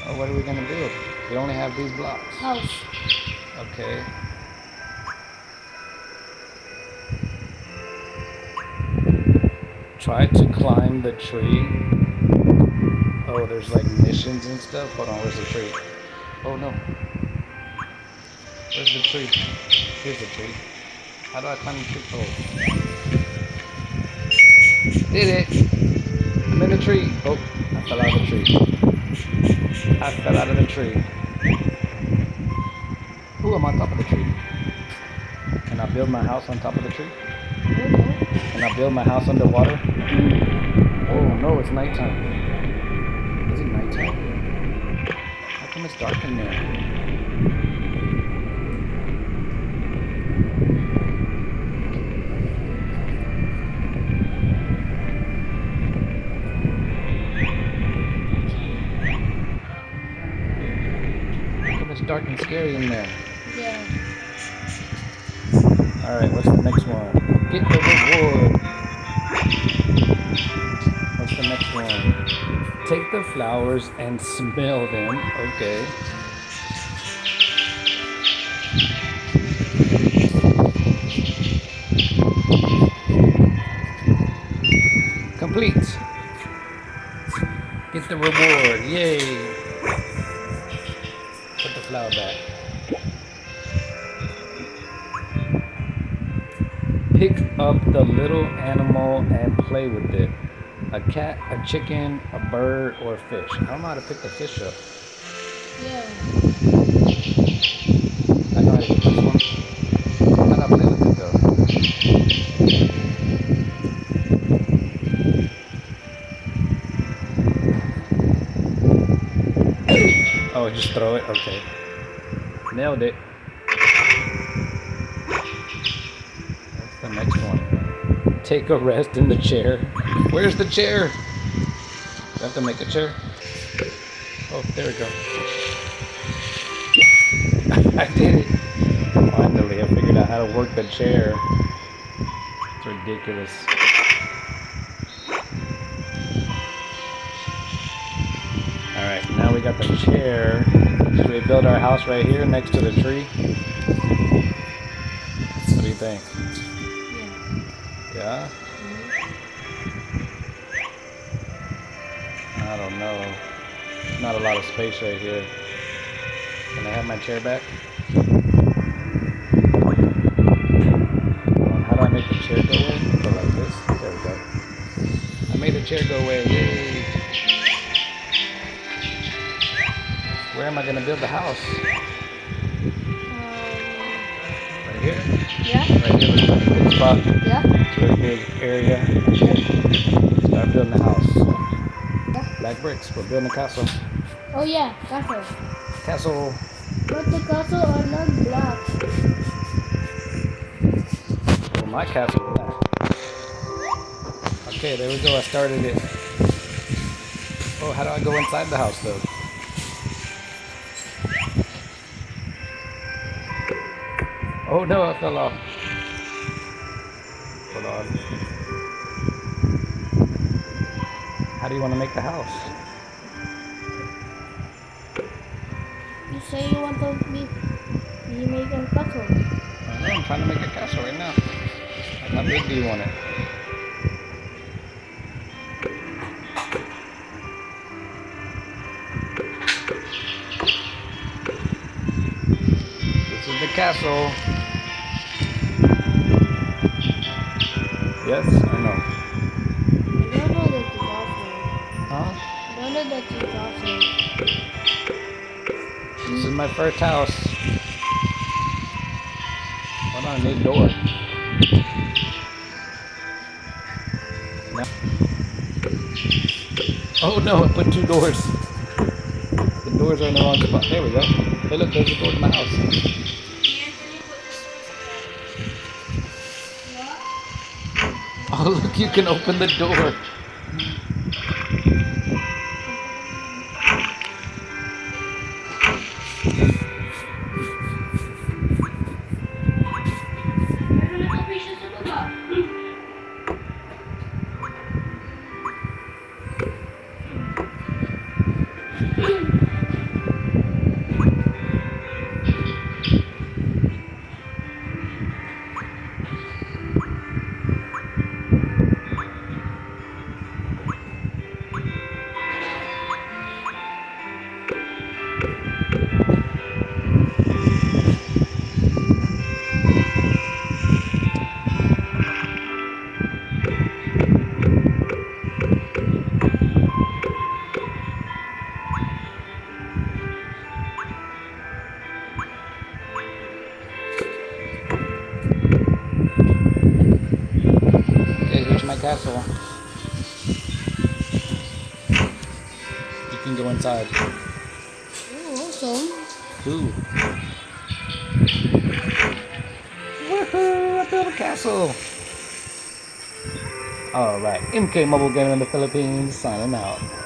Oh, what are we gonna build? We only have these blocks. House. Okay. Try to climb the tree. Oh, there's like missions and stuff. Hold on, where's the tree? Oh no. Where's the tree? Here's the tree. How do I climb the tree? Oh. Did it! I'm in the tree. Oh, I fell out of the tree. I fell out of the tree. Ooh, I'm on top of the tree. Can I build my house on top of the tree? Can I build my house underwater? Oh no, it's nighttime. Is it nighttime? How come it's dark in there? How come it's dark and scary in there? Yeah. Alright, what's the next one? Get the reward. What's the next one? Take the flowers and smell them. Okay. Complete. Get the reward. Yay. Put the flower back. Pick up the little animal and play with it. A cat, a chicken, a bird, or a fish. I don't know how to pick the fish up. Yeah. I know how to get this one. How do I play with it though? Oh, just throw it? Okay. Nailed it. What's the next one? Take a rest in the chair. Where's the chair? Do I have to make a chair? Oh, there we go. I did it. Finally, I figured out how to work the chair. It's ridiculous. Alright, now we got the chair. Should we build our house right here next to the tree? What do you think? Yeah. Yeah? I don't know. Not a lot of space right here. Can I have my chair back? How do I make the chair go away? Go like this. There we go. I made the chair go away. Yay! Where am I going to build the house? Right here? Yeah. Right here looks like a good spot. Yeah. It's a really big area. Start building the house. Yeah. Black bricks. We're building a castle. Oh yeah, castle. Castle. But the castle are not black. Well, my castle is black. Okay, there we go. I started it. Oh, how do I go inside the house though? Oh no, I fell off. Hold on. How do you want to make the house? You say you want to be make a castle. I don't know, I'm trying to make a castle right now. How big do you want it? This is the castle. Yes, I know. I don't know that you castle. Huh? I don't know that you castle. This is my first house. Hold on, I need a door. No. Oh no, I put two doors. The doors are in the wrong spot. There we go. Hey look, there's a door to my house. Oh look, you can open the door. castle. You can go inside. Oh, awesome. Ooh. Woohoo! I built a castle. Alright, MK Mobile Gaming in the Philippines signing out.